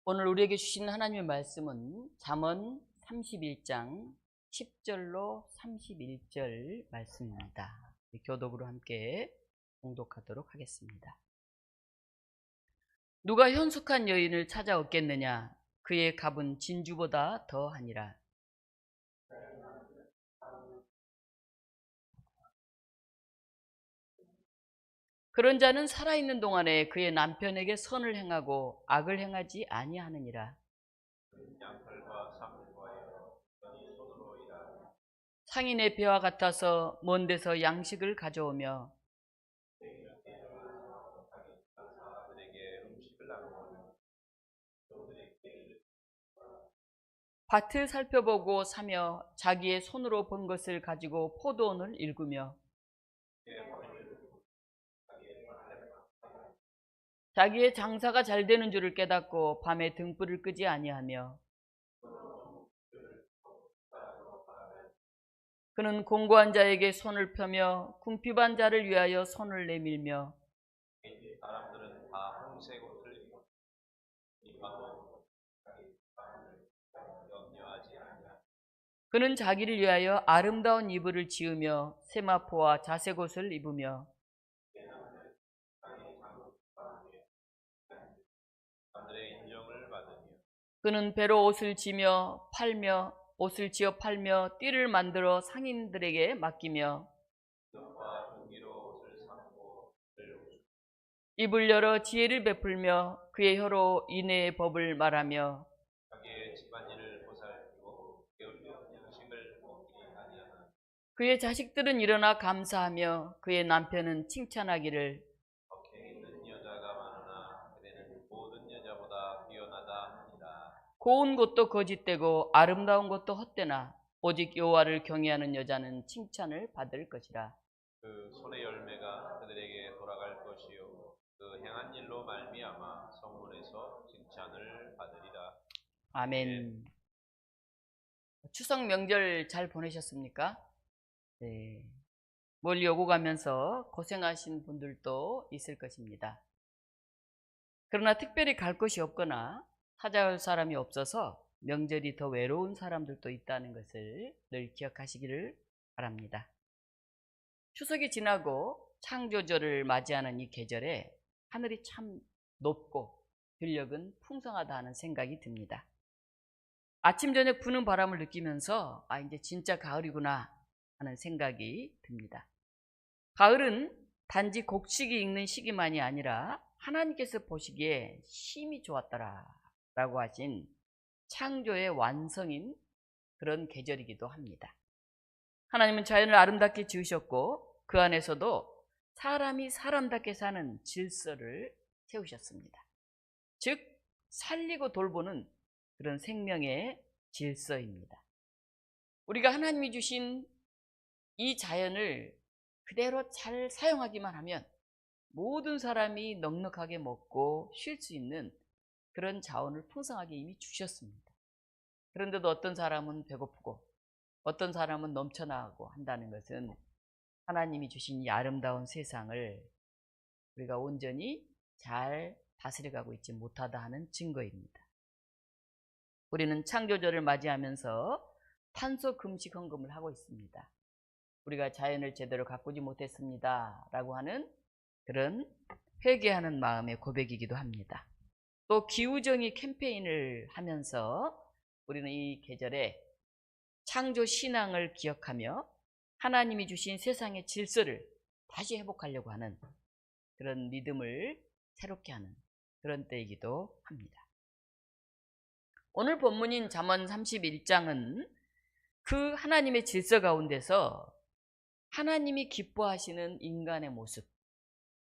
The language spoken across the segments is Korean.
오늘 우리에게 주신 하나님의 말씀은 잠언 31장 10절로 31절 말씀입니다. 교독으로 함께 봉독하도록 하겠습니다. 누가 현숙한 여인을 찾아 얻겠느냐? 그의 값은 진주보다 더하니라. 그런 자는 살아있는 동안에 그의 남편에게 선을 행하고 악을 행하지 아니하느니라. 상인의 배와 같아서 먼 데서 양식을 가져오며 밭을 살펴보고 사며 자기의 손으로 번 것을 가지고 포도원을 일구며 자기의 장사가 잘 되는 줄을 깨닫고 밤에 등불을 끄지 아니하며 그는 공고한 자에게 손을 펴며 궁핍한 자를 위하여 손을 내밀며 사람들은 다 홍색 옷을 입고 염려하지 않냐. 그는 자기를 위하여 아름다운 이불을 지으며 세마포와 자색옷을 입으며 사람들의 인정을 받으며 그는 배로 옷을 지며 팔며 옷을 지어 팔며 띠를 만들어 상인들에게 맡기며 종기로 옷을 삼고 입을 열어 지혜를 베풀며 그의 혀로 인애의 법을 말하며 자기의 집안일을 보살피고 게을리 없는 음식을 먹지 아니하는 그의 자식들은 일어나 감사하며 그의 남편은 칭찬하기를 덕행 있는 여자가 많으나 그대는 모든 여자보다 뛰어나다 하니라. 고운 것도 거짓되고 아름다운 것도 헛되나 오직 여호와를 경외하는 여자는 칭찬을 받을 것이라. 그 손의 열매가 그들에게 돌아갈 것이요 그 행한 일로 말미암아 성문에서 칭찬을 받으리라. 아멘. 추석 명절 잘 보내셨습니까? 네. 멀리 오고 가면서 고생하신 분들도 있을 것입니다. 그러나 특별히 갈 곳이 없거나 찾아올 사람이 없어서 명절이 더 외로운 사람들도 있다는 것을 늘 기억하시기를 바랍니다. 추석이 지나고 창조절을 맞이하는 이 계절에 하늘이 참 높고 들녘은 풍성하다 하는 생각이 듭니다. 아침 저녁 부는 바람을 느끼면서 이제 진짜 가을이구나 하는 생각이 듭니다. 가을은 단지 곡식이 익는 시기만이 아니라 하나님께서 보시기에 심히 좋았더라 라고 하신 창조의 완성인 그런 계절이기도 합니다. 하나님은 자연을 아름답게 지으셨고 그 안에서도 사람이 사람답게 사는 질서를 세우셨습니다. 즉 살리고 돌보는 그런 생명의 질서입니다. 우리가 하나님이 주신 이 자연을 그대로 잘 사용하기만 하면 모든 사람이 넉넉하게 먹고 쉴 수 있는 그런 자원을 풍성하게 이미 주셨습니다. 그런데도 어떤 사람은 배고프고 어떤 사람은 넘쳐나가고 한다는 것은 하나님이 주신 이 아름다운 세상을 우리가 온전히 잘 다스려가고 있지 못하다 하는 증거입니다. 우리는 창조절을 맞이하면서 탄소 금식 헌금을 하고 있습니다. 우리가 자연을 제대로 가꾸지 못했습니다 라고 하는 그런 회개하는 마음의 고백이기도 합니다. 또 기후정의 캠페인을 하면서 우리는 이 계절에 창조 신앙을 기억하며 하나님이 주신 세상의 질서를 다시 회복하려고 하는 그런 믿음을 새롭게 하는 그런 때이기도 합니다. 오늘 본문인 잠언 31장은 그 하나님의 질서 가운데서 하나님이 기뻐하시는 인간의 모습,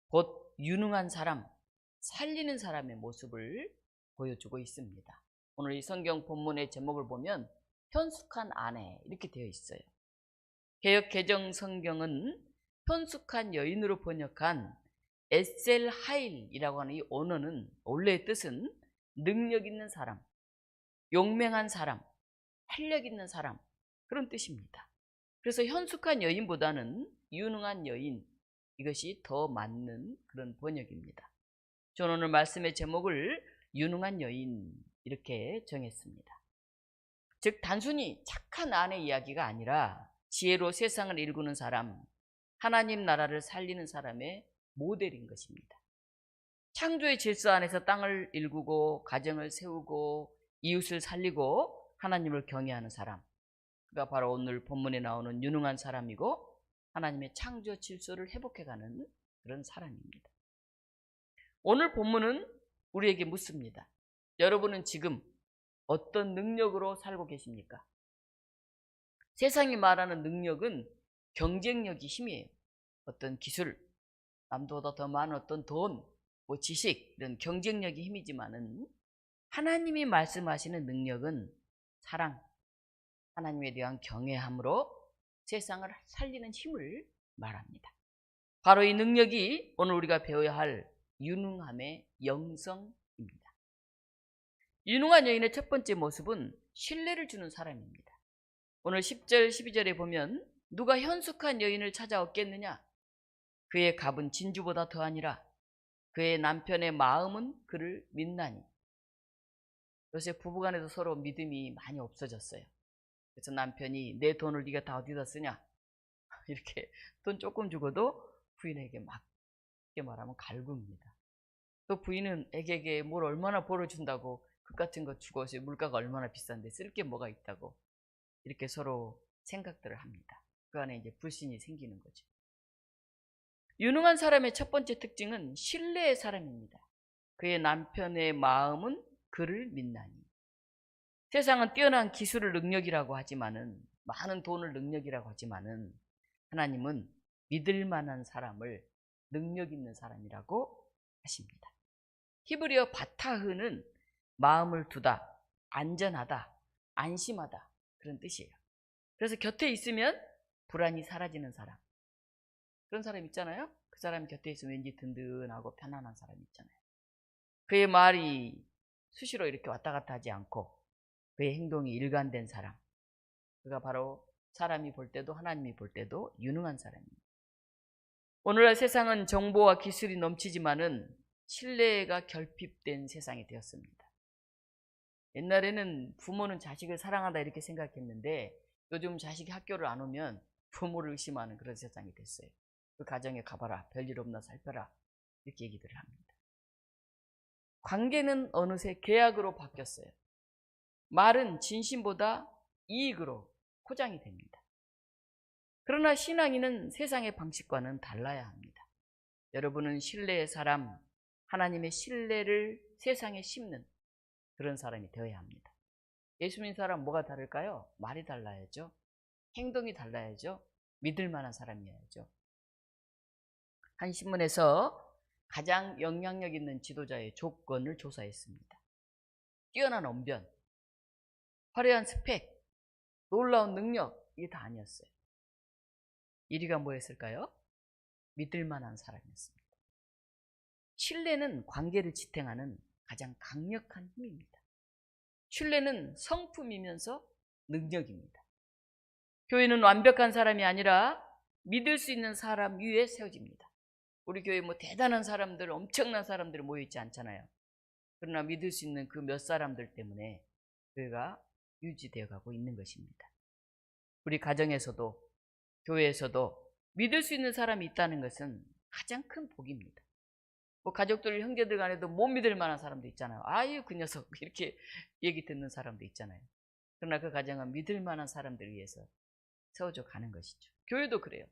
곧 유능한 사람, 살리는 사람의 모습을 보여주고 있습니다. 오늘 이 성경 본문의 제목을 보면 현숙한 아내 이렇게 되어 있어요. 개역 개정 성경은 현숙한 여인으로 번역한 에셀 하일이라고 하는 이 언어는 원래의 뜻은 능력 있는 사람, 용맹한 사람, 활력 있는 사람 그런 뜻입니다. 그래서 현숙한 여인보다는 유능한 여인 이것이 더 맞는 그런 번역입니다. 저는 오늘 말씀의 제목을 유능한 여인 이렇게 정했습니다. 즉 단순히 착한 아내 이야기가 아니라 지혜로 세상을 일구는 사람, 하나님 나라를 살리는 사람의 모델인 것입니다. 창조의 질서 안에서 땅을 일구고 가정을 세우고 이웃을 살리고 하나님을 경외하는 사람, 그가 바로 오늘 본문에 나오는 유능한 사람이고 하나님의 창조 질서를 회복해가는 그런 사람입니다. 오늘 본문은 우리에게 묻습니다. 여러분은 지금 어떤 능력으로 살고 계십니까? 세상이 말하는 능력은 경쟁력이 힘이에요. 어떤 기술, 남보다 더 많은 어떤 돈, 지식, 이런 경쟁력이 힘이지만은 하나님이 말씀하시는 능력은 사랑, 하나님에 대한 경외함으로 세상을 살리는 힘을 말합니다. 바로 이 능력이 오늘 우리가 배워야 할 유능함의 영성입니다. 유능한 여인의 첫 번째 모습은 신뢰를 주는 사람입니다. 오늘 10절, 12절에 보면 누가 현숙한 여인을 찾아 얻겠느냐? 그의 값은 진주보다 더하니라. 그의 남편의 마음은 그를 믿나니. 요새 부부간에도 서로 믿음이 많이 없어졌어요. 그래서 남편이 내 돈을 네가 다 어디다 쓰냐? 이렇게 돈 조금 주고도 부인에게 막 이렇게 말하면 갈굽니다. 또 부인은 애에게 뭘 얼마나 벌어준다고 그 같은 거 주고 물가가 얼마나 비싼데 쓸 게 뭐가 있다고 이렇게 서로 생각들을 합니다. 그 안에 이제 불신이 생기는 거죠. 유능한 사람의 첫 번째 특징은 신뢰의 사람입니다. 그의 남편의 마음은 그를 믿나니. 세상은 뛰어난 기술을 능력이라고 하지만은, 많은 돈을 능력이라고 하지만은 하나님은 믿을 만한 사람을 능력 있는 사람이라고 하십니다. 히브리어 바타흐는 마음을 두다, 안전하다, 안심하다 그런 뜻이에요. 그래서 곁에 있으면 불안이 사라지는 사람, 그런 사람 있잖아요. 그 사람 곁에 있으면 왠지 든든하고 편안한 사람 있잖아요. 그의 말이 수시로 이렇게 왔다 갔다 하지 않고 그의 행동이 일관된 사람, 그가 바로 사람이 볼 때도 하나님이 볼 때도 유능한 사람입니다. 오늘날 세상은 정보와 기술이 넘치지만은 신뢰가 결핍된 세상이 되었습니다. 옛날에는 부모는 자식을 사랑한다 이렇게 생각했는데 요즘 자식이 학교를 안 오면 부모를 의심하는 그런 세상이 됐어요. 그 가정에 가봐라, 별일 없나 살펴라 이렇게 얘기들을 합니다. 관계는 어느새 계약으로 바뀌었어요. 말은 진심보다 이익으로 포장이 됩니다. 그러나 신앙인은 세상의 방식과는 달라야 합니다. 여러분은 신뢰의 사람, 하나님의 신뢰를 세상에 심는 그런 사람이 되어야 합니다. 예수 믿는 사람 뭐가 다를까요? 말이 달라야죠. 행동이 달라야죠. 믿을 만한 사람이어야죠. 한 신문에서 가장 영향력 있는 지도자의 조건을 조사했습니다. 뛰어난 언변, 화려한 스펙, 놀라운 능력, 이게 다 아니었어요. 1위가 뭐였을까요? 믿을 만한 사람이었습니다. 신뢰는 관계를 지탱하는 가장 강력한 힘입니다. 신뢰는 성품이면서 능력입니다. 교회는 완벽한 사람이 아니라 믿을 수 있는 사람 위에 세워집니다. 우리 교회 뭐 대단한 사람들, 엄청난 사람들이 모여있지 않잖아요. 그러나 믿을 수 있는 그 몇 사람들 때문에 교회가 유지되어 가고 있는 것입니다. 우리 가정에서도 교회에서도 믿을 수 있는 사람이 있다는 것은 가장 큰 복입니다. 뭐 가족들, 형제들 간에도 못 믿을 만한 사람도 있잖아요. 아유 그 녀석 이렇게 얘기 듣는 사람도 있잖아요. 그러나 그 가정은 믿을 만한 사람들을 위해서 세워져 가는 것이죠. 교회도 그래요.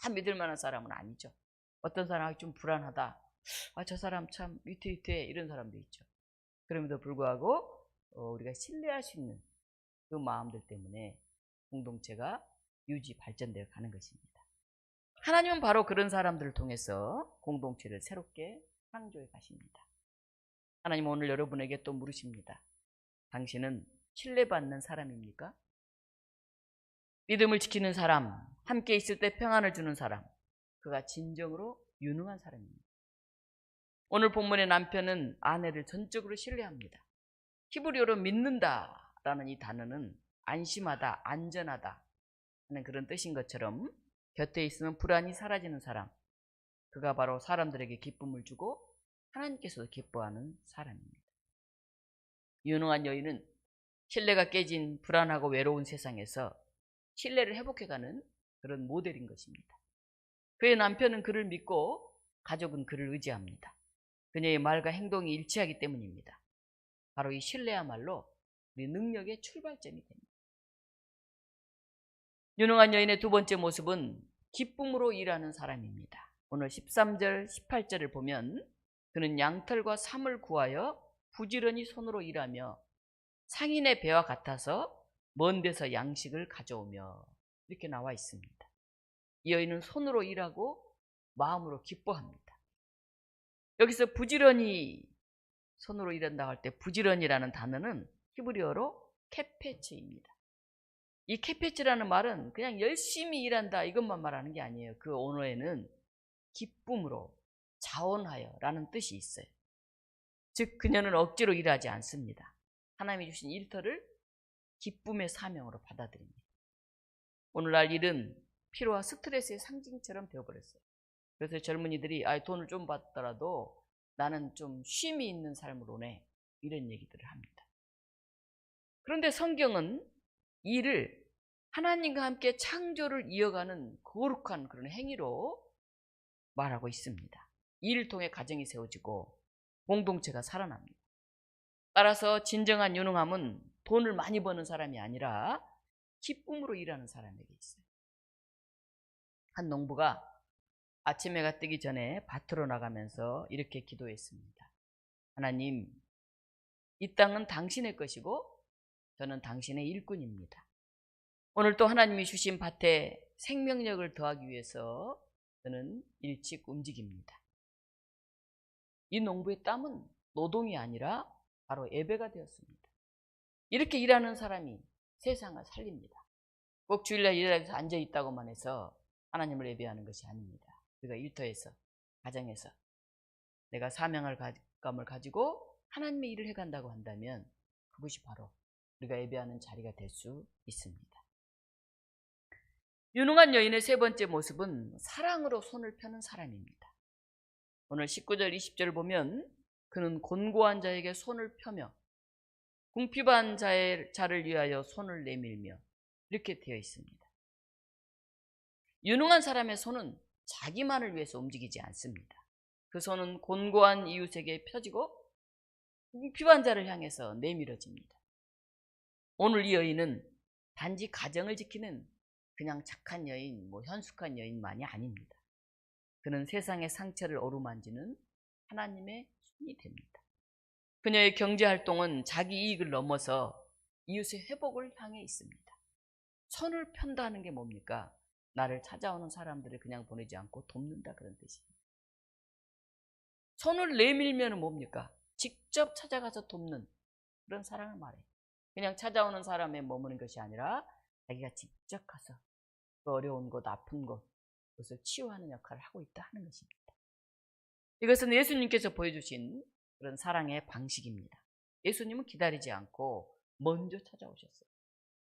다 믿을 만한 사람은 아니죠. 어떤 사람이 좀 불안하다, 저 사람 참 위태위태 이런 사람도 있죠. 그럼에도 불구하고 우리가 신뢰할 수 있는 그 마음들 때문에 공동체가 유지 발전되어 가는 것입니다. 하나님은 바로 그런 사람들을 통해서 공동체를 새롭게 창조해 가십니다. 하나님은 오늘 여러분에게 또 물으십니다. 당신은 신뢰받는 사람입니까? 믿음을 지키는 사람, 함께 있을 때 평안을 주는 사람, 그가 진정으로 유능한 사람입니다. 오늘 본문의 남편은 아내를 전적으로 신뢰합니다. 히브리어로 믿는다라는 이 단어는 안심하다, 안전하다 하는 그런 뜻인 것처럼 곁에 있으면 불안이 사라지는 사람, 그가 바로 사람들에게 기쁨을 주고 하나님께서도 기뻐하는 사람입니다. 유능한 여인은 신뢰가 깨진 불안하고 외로운 세상에서 신뢰를 회복해가는 그런 모델인 것입니다. 그의 남편은 그를 믿고 가족은 그를 의지합니다. 그녀의 말과 행동이 일치하기 때문입니다. 바로 이 신뢰야말로 우리 능력의 출발점이 됩니다. 유능한 여인의 두 번째 모습은 기쁨으로 일하는 사람입니다. 오늘 13절, 18절을 보면 그는 양털과 삼을 구하여 부지런히 손으로 일하며 상인의 배와 같아서 먼 데서 양식을 가져오며 이렇게 나와 있습니다. 이 여인은 손으로 일하고 마음으로 기뻐합니다. 여기서 부지런히 손으로 일한다고 할 때 부지런이라는 단어는 히브리어로 케페츠입니다. 이 케페츠라는 말은 그냥 열심히 일한다 이것만 말하는 게 아니에요. 그 언어에는 기쁨으로 자원하여 라는 뜻이 있어요. 즉 그녀는 억지로 일하지 않습니다. 하나님이 주신 일터를 기쁨의 사명으로 받아들입니다. 오늘날 일은 피로와 스트레스의 상징처럼 되어버렸어요. 그래서 젊은이들이 돈을 좀 받더라도 나는 좀 쉼이 있는 삶을 원해 이런 얘기들을 합니다. 그런데 성경은 일을 하나님과 함께 창조를 이어가는 거룩한 그런 행위로 말하고 있습니다. 일을 통해 가정이 세워지고 공동체가 살아납니다. 따라서 진정한 유능함은 돈을 많이 버는 사람이 아니라 기쁨으로 일하는 사람에게 있어요. 한 농부가 아침 해가 뜨기 전에 밭으로 나가면서 이렇게 기도했습니다. 하나님, 이 땅은 당신의 것이고 저는 당신의 일꾼입니다. 오늘 또 하나님이 주신 밭에 생명력을 더하기 위해서 저는 일찍 움직입니다. 이 농부의 땀은 노동이 아니라 바로 예배가 되었습니다. 이렇게 일하는 사람이 세상을 살립니다. 꼭 주일날 일하면서 앉아있다고만 해서 하나님을 예배하는 것이 아닙니다. 우리가 일터에서, 가정에서 내가 사명감을 가지고 하나님의 일을 해간다고 한다면 그것이 바로 우리가 예배하는 자리가 될 수 있습니다. 유능한 여인의 세 번째 모습은 사랑으로 손을 펴는 사람입니다. 오늘 19절 20절을 보면 그는 곤고한 자에게 손을 펴며 궁핍한 자를 위하여 손을 내밀며 이렇게 되어 있습니다. 유능한 사람의 손은 자기만을 위해서 움직이지 않습니다. 그 손은 곤고한 이웃에게 펴지고 궁핍한 자를 향해서 내밀어집니다. 오늘 이 여인은 단지 가정을 지키는 그냥 착한 여인, 현숙한 여인만이 아닙니다. 그는 세상의 상처를 어루만지는 하나님의 손이 됩니다. 그녀의 경제활동은 자기 이익을 넘어서 이웃의 회복을 향해 있습니다. 손을 편다는 게 뭡니까? 나를 찾아오는 사람들을 그냥 보내지 않고 돕는다 그런 뜻입니다. 손을 내밀면 뭡니까? 직접 찾아가서 돕는 그런 사랑을 말해요. 그냥 찾아오는 사람에 머무는 것이 아니라 자기가 직접 가서 그 어려운 곳, 아픈 곳, 그것을 치유하는 역할을 하고 있다 하는 것입니다. 이것은 예수님께서 보여주신 그런 사랑의 방식입니다. 예수님은 기다리지 않고 먼저 찾아오셨어요.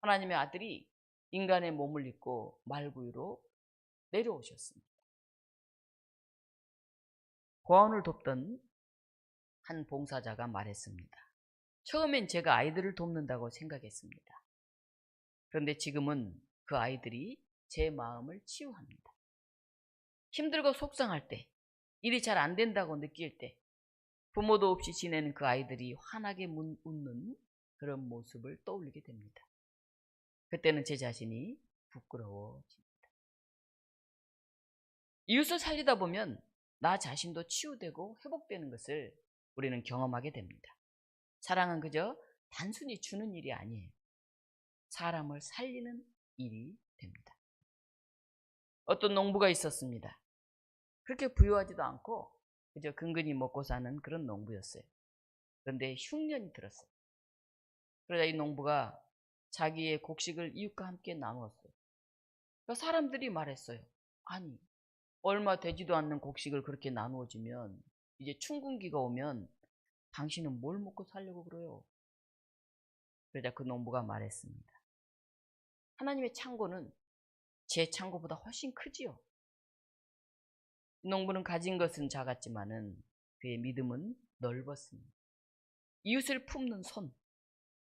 하나님의 아들이 인간의 몸을 입고 말구유로 내려오셨습니다. 고아원을 돕던 한 봉사자가 말했습니다. 처음엔 제가 아이들을 돕는다고 생각했습니다. 그런데 지금은 그 아이들이 제 마음을 치유합니다. 힘들고 속상할 때, 일이 잘 안 된다고 느낄 때, 부모도 없이 지내는 그 아이들이 환하게 웃는 그런 모습을 떠올리게 됩니다. 그때는 제 자신이 부끄러워집니다. 이웃을 살리다 보면 나 자신도 치유되고 회복되는 것을 우리는 경험하게 됩니다. 사랑은 그저 단순히 주는 일이 아니에요. 사람을 살리는 일이 됩니다. 어떤 농부가 있었습니다. 그렇게 부유하지도 않고 그저 근근히 먹고 사는 그런 농부였어요. 그런데 흉년이 들었어요. 그러자 이 농부가 자기의 곡식을 이웃과 함께 나누었어요. 그러니까 사람들이 말했어요. 아니, 얼마 되지도 않는 곡식을 그렇게 나누어지면 이제 춘궁기가 오면 당신은 뭘 먹고 살려고 그래요? 그러자 그 농부가 말했습니다. 하나님의 창고는 제 창고보다 훨씬 크지요. 농부는 가진 것은 작았지만은 그의 믿음은 넓었습니다. 이웃을 품는 손,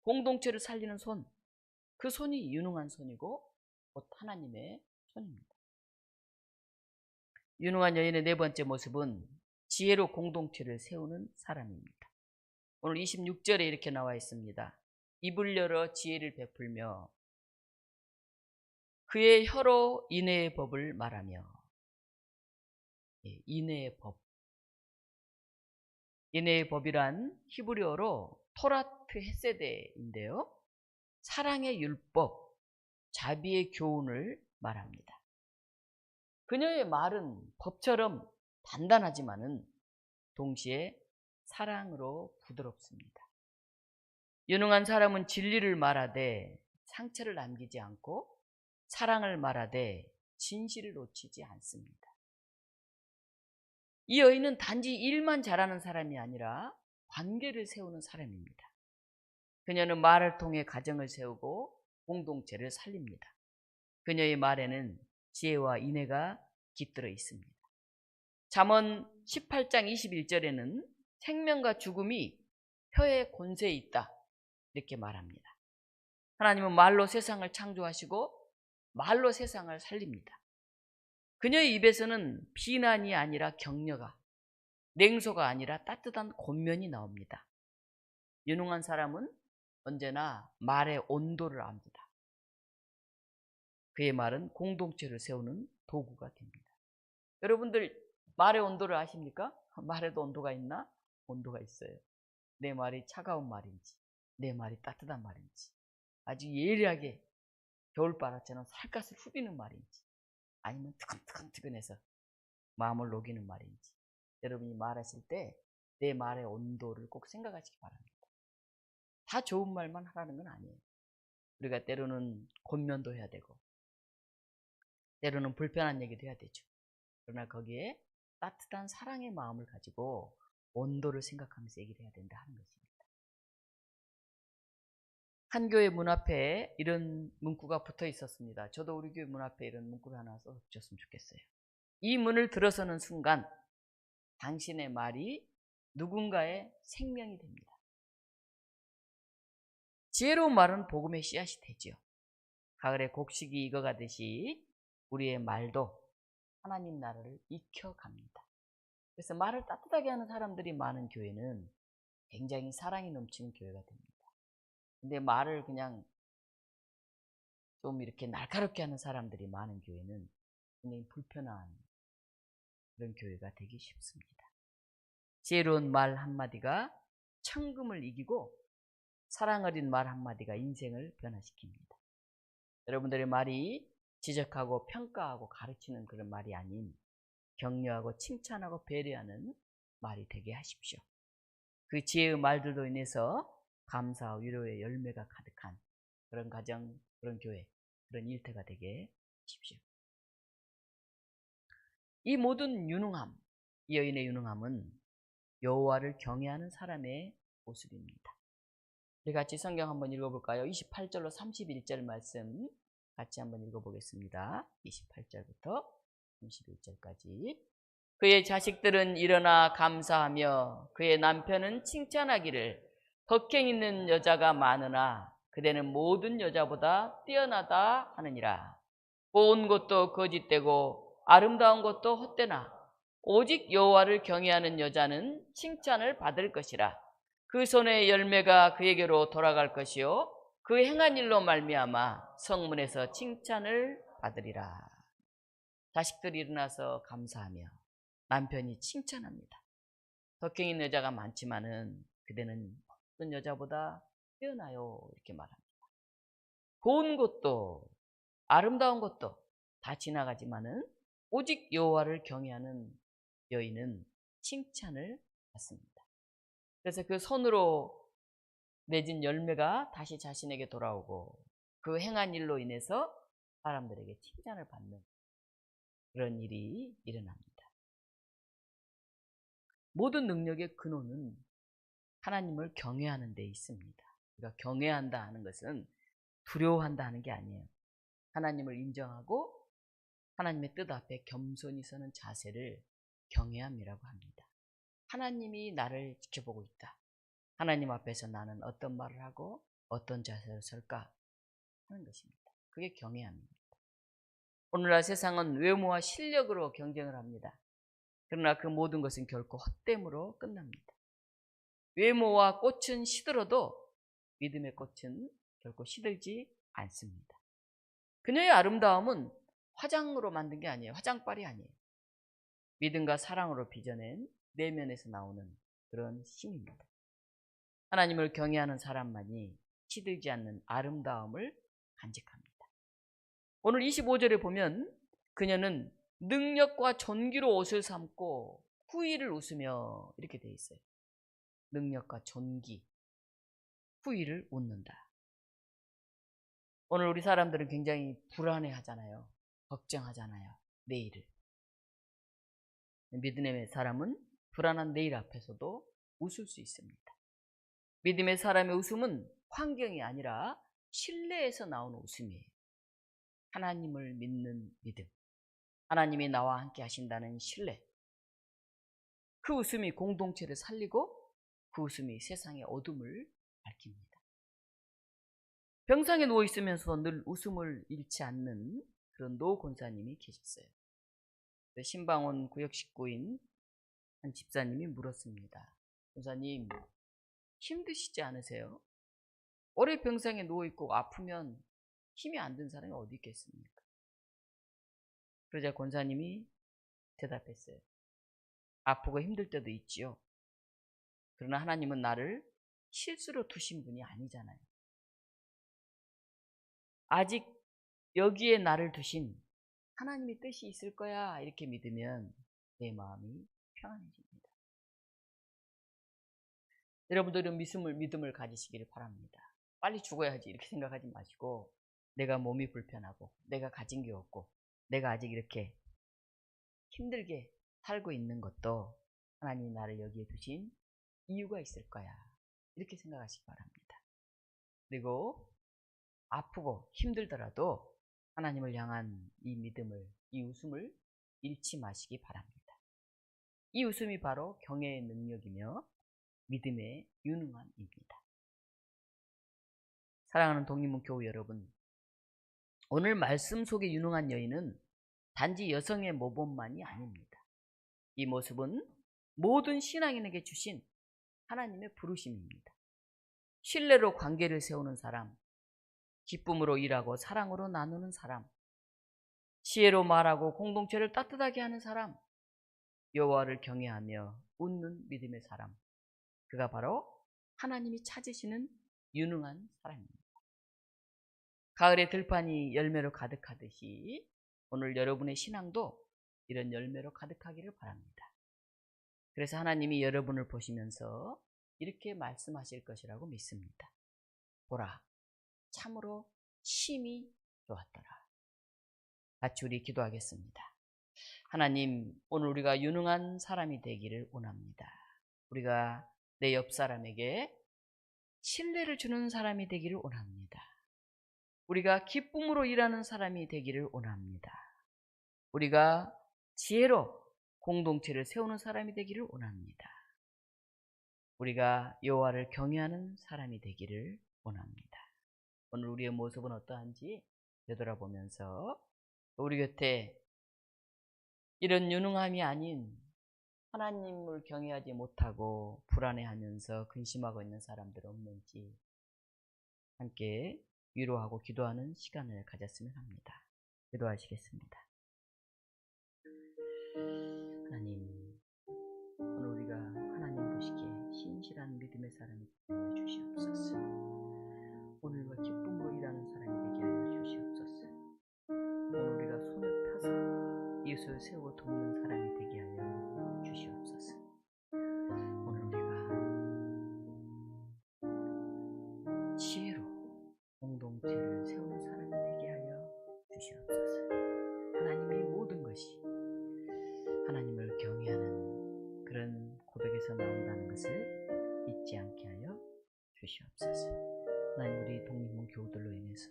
공동체를 살리는 손, 그 손이 유능한 손이고 곧 하나님의 손입니다. 유능한 여인의 네 번째 모습은 지혜로 공동체를 세우는 사람입니다. 오늘 26절에 이렇게 나와 있습니다. 입을 열어 지혜를 베풀며 그의 혀로 인애의 법을 말하며. 인애의 법. 인애의 법이란 히브리어로 토라트 헤세데인데요. 사랑의 율법, 자비의 교훈을 말합니다. 그녀의 말은 법처럼 단단하지만은 동시에 사랑으로 부드럽습니다. 유능한 사람은 진리를 말하되 상처를 남기지 않고 사랑을 말하되 진실을 놓치지 않습니다. 이 여인은 단지 일만 잘하는 사람이 아니라 관계를 세우는 사람입니다. 그녀는 말을 통해 가정을 세우고 공동체를 살립니다. 그녀의 말에는 지혜와 인애가 깃들어 있습니다. 잠언 18장 21절에는 생명과 죽음이 혀의 권세에 있다 이렇게 말합니다. 하나님은 말로 세상을 창조하시고 말로 세상을 살립니다. 그녀의 입에서는 비난이 아니라 격려가, 냉소가 아니라 따뜻한 권면이 나옵니다. 유능한 사람은 언제나 말의 온도를 압니다. 그의 말은 공동체를 세우는 도구가 됩니다. 여러분들 말의 온도를 아십니까? 말에도 온도가 있나? 온도가 있어요. 내 말이 차가운 말인지 내 말이 따뜻한 말인지, 아주 예리하게 겨울바람처럼 살갗을 후비는 말인지, 아니면 뜨끈뜨끈뜨끈해서 마음을 녹이는 말인지, 여러분이 말하실 때 내 말의 온도를 꼭 생각하시기 바랍니다. 다 좋은 말만 하라는 건 아니에요. 우리가 때로는 권면도 해야 되고 때로는 불편한 얘기도 해야 되죠. 그러나 거기에 따뜻한 사랑의 마음을 가지고 온도를 생각하면서 얘기를 해야 된다 하는 것입니다. 한 교회 문 앞에 이런 문구가 붙어 있었습니다. 저도 우리 교회 문 앞에 이런 문구를 하나 써줬으면 좋겠어요. 이 문을 들어서는 순간 당신의 말이 누군가의 생명이 됩니다. 지혜로운 말은 복음의 씨앗이 되지요. 가을에 곡식이 익어가듯이 우리의 말도 하나님 나라를 익혀갑니다. 그래서 말을 따뜻하게 하는 사람들이 많은 교회는 굉장히 사랑이 넘치는 교회가 됩니다. 근데 말을 그냥 좀 이렇게 날카롭게 하는 사람들이 많은 교회는 굉장히 불편한 그런 교회가 되기 쉽습니다. 지혜로운 말 한마디가 천금을 이기고 사랑 어린 말 한마디가 인생을 변화시킵니다. 여러분들의 말이 지적하고 평가하고 가르치는 그런 말이 아닌 격려하고 칭찬하고 배려하는 말이 되게 하십시오. 그 지혜의 말들로 인해서 감사와 위로의 열매가 가득한 그런 가정, 그런 교회, 그런 일터가 되게 하십시오. 이 모든 유능함, 이 여인의 유능함은 여호와를 경외하는 사람의 모습입니다. 우리 같이 성경 한번 읽어볼까요? 28절로 31절 말씀 같이 한번 읽어보겠습니다. 28절부터 31절까지. 그의 자식들은 일어나 감사하며 그의 남편은 칭찬하기를 덕행 있는 여자가 많으나 그대는 모든 여자보다 뛰어나다 하느니라. 고운 것도 거짓되고 아름다운 것도 헛되나 오직 여호와를 경외하는 여자는 칭찬을 받을 것이라. 그 손의 열매가 그에게로 돌아갈 것이요 그 행한 일로 말미암아 성문에서 칭찬을 받으리라. 자식들이 일어나서 감사하며 남편이 칭찬합니다. 덕행 있는 여자가 많지만은 그대는 어떤 여자보다 뛰어나요 이렇게 말합니다. 고운 것도 아름다운 것도 다 지나가지만은 오직 여호와를 경외하는 여인은 칭찬을 받습니다. 그래서 그 손으로 맺은 열매가 다시 자신에게 돌아오고 그 행한 일로 인해서 사람들에게 칭찬을 받는 그런 일이 일어납니다. 모든 능력의 근원은 하나님을 경외하는 데 있습니다. 우리가 경외한다 하는 것은 두려워한다 하는 게 아니에요. 하나님을 인정하고 하나님의 뜻 앞에 겸손히 서는 자세를 경외함이라고 합니다. 하나님이 나를 지켜보고 있다. 하나님 앞에서 나는 어떤 말을 하고 어떤 자세로 설까 하는 것입니다. 그게 경외함입니다. 오늘날 세상은 외모와 실력으로 경쟁을 합니다. 그러나 그 모든 것은 결코 헛됨으로 끝납니다. 외모와 꽃은 시들어도 믿음의 꽃은 결코 시들지 않습니다. 그녀의 아름다움은 화장으로 만든 게 아니에요. 화장빨이 아니에요. 믿음과 사랑으로 빚어낸 내면에서 나오는 그런 힘입니다. 하나님을 경외하는 사람만이 시들지 않는 아름다움을 간직합니다. 오늘 25절에 보면 그녀는 능력과 존귀로 옷을 삼고 후일을 웃으며 이렇게 되어 있어요. 능력과 존귀, 후일을 웃는다. 오늘 우리 사람들은 굉장히 불안해하잖아요. 걱정하잖아요. 내일을. 믿음의 사람은 불안한 내일 앞에서도 웃을 수 있습니다. 믿음의 사람의 웃음은 환경이 아니라 신뢰에서 나오는 웃음이에요. 하나님을 믿는 믿음, 하나님이 나와 함께 하신다는 신뢰. 그 웃음이 공동체를 살리고 그 웃음이 세상의 어둠을 밝힙니다. 병상에 누워있으면서 늘 웃음을 잃지 않는 그런 노 권사님이 계셨어요. 신방원 구역 식구인 한 집사님이 물었습니다. 권사님, 힘드시지 않으세요? 오래 병상에 누워있고 아프면 힘이 안 든 사람이 어디 있겠습니까? 그러자 권사님이 대답했어요. 아프고 힘들 때도 있지요. 그러나 하나님은 나를 실수로 두신 분이 아니잖아요. 아직 여기에 나를 두신 하나님의 뜻이 있을 거야 이렇게 믿으면 내 마음이 평안해집니다. 여러분들은 믿음을 가지시기를 바랍니다. 빨리 죽어야지 이렇게 생각하지 마시고 내가 몸이 불편하고 내가 가진 게 없고 내가 아직 이렇게 힘들게 살고 있는 것도 하나님이 나를 여기에 두신 이유가 있을 거야 이렇게 생각하시기 바랍니다. 그리고 아프고 힘들더라도 하나님을 향한 이 믿음을, 이 웃음을 잃지 마시기 바랍니다. 이 웃음이 바로 경외의 능력이며 믿음의 유능함입니다. 사랑하는 독립문교우 여러분, 오늘 말씀 속의 유능한 여인은 단지 여성의 모범만이 아닙니다. 이 모습은 모든 신앙인에게 주신 하나님의 부르심입니다. 신뢰로 관계를 세우는 사람, 기쁨으로 일하고 사랑으로 나누는 사람, 지혜로 말하고 공동체를 따뜻하게 하는 사람, 여호와를 경외하며 웃는 믿음의 사람, 그가 바로 하나님이 찾으시는 유능한 사람입니다. 가을의 들판이 열매로 가득하듯이 오늘 여러분의 신앙도 이런 열매로 가득하기를 바랍니다. 그래서 하나님이 여러분을 보시면서 이렇게 말씀하실 것이라고 믿습니다. 보라, 참으로 심히 좋았더라. 같이 우리 기도하겠습니다. 하나님, 오늘 우리가 유능한 사람이 되기를 원합니다. 우리가 내 옆 사람에게 신뢰를 주는 사람이 되기를 원합니다. 우리가 기쁨으로 일하는 사람이 되기를 원합니다. 우리가 지혜로 공동체를 세우는 사람이 되기를 원합니다. 우리가 여호와를 경외하는 사람이 되기를 원합니다. 오늘 우리의 모습은 어떠한지 되돌아보면서 우리 곁에 이런 유능함이 아닌 하나님을 경외하지 못하고 불안해하면서 근심하고 있는 사람들 없는지 함께 위로하고 기도하는 시간을 가졌으면 합니다. 기도하시겠습니다. 하나님, 오늘 우리가 하나님 보시기에 신실한 믿음의 사람이 되어 주시옵소서. 오늘과 기쁨으로 일하는 사람이 되게 하여 주시옵소서. 오늘 우리가 손을 펴서 이웃을 세우고 돕는 사람이 되게 하여 주시옵소서. 오늘 우리가 지혜로 공동체를 세우는 사람이 되게 하여 주시옵소서. 하나님의 모든 것이 하나님을 경외하는 그런 고백에서 나온다는 것을 잊지 않게 하여 주시옵소서. 하나님, 우리 독립문교우들로 인해서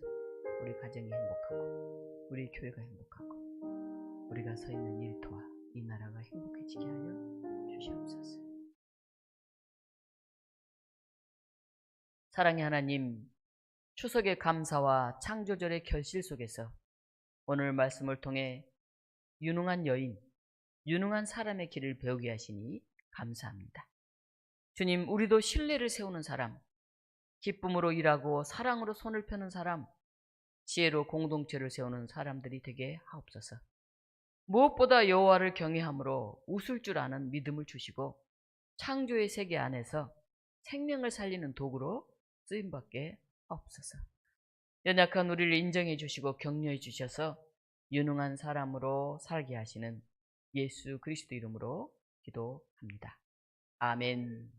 우리 가정이 행복하고 우리 교회가 행복하고 우리가 서 있는 일터와 이 나라가 행복해지게 하여 주시옵소서. 사랑의 하나님, 추석의 감사와 창조절의 결실 속에서 오늘 말씀을 통해 유능한 여인, 유능한 사람의 길을 배우게 하시니 감사합니다. 주님, 우리도 신뢰를 세우는 사람, 기쁨으로 일하고 사랑으로 손을 펴는 사람, 지혜로 공동체를 세우는 사람들이 되게 하옵소서. 무엇보다 여호와를 경외함으로 웃을 줄 아는 믿음을 주시고 창조의 세계 안에서 생명을 살리는 도구로 쓰임받게 하옵소서. 연약한 우리를 인정해 주시고 격려해 주셔서 유능한 사람으로 살게 하시는 예수 그리스도 이름으로 기도합니다. 아멘.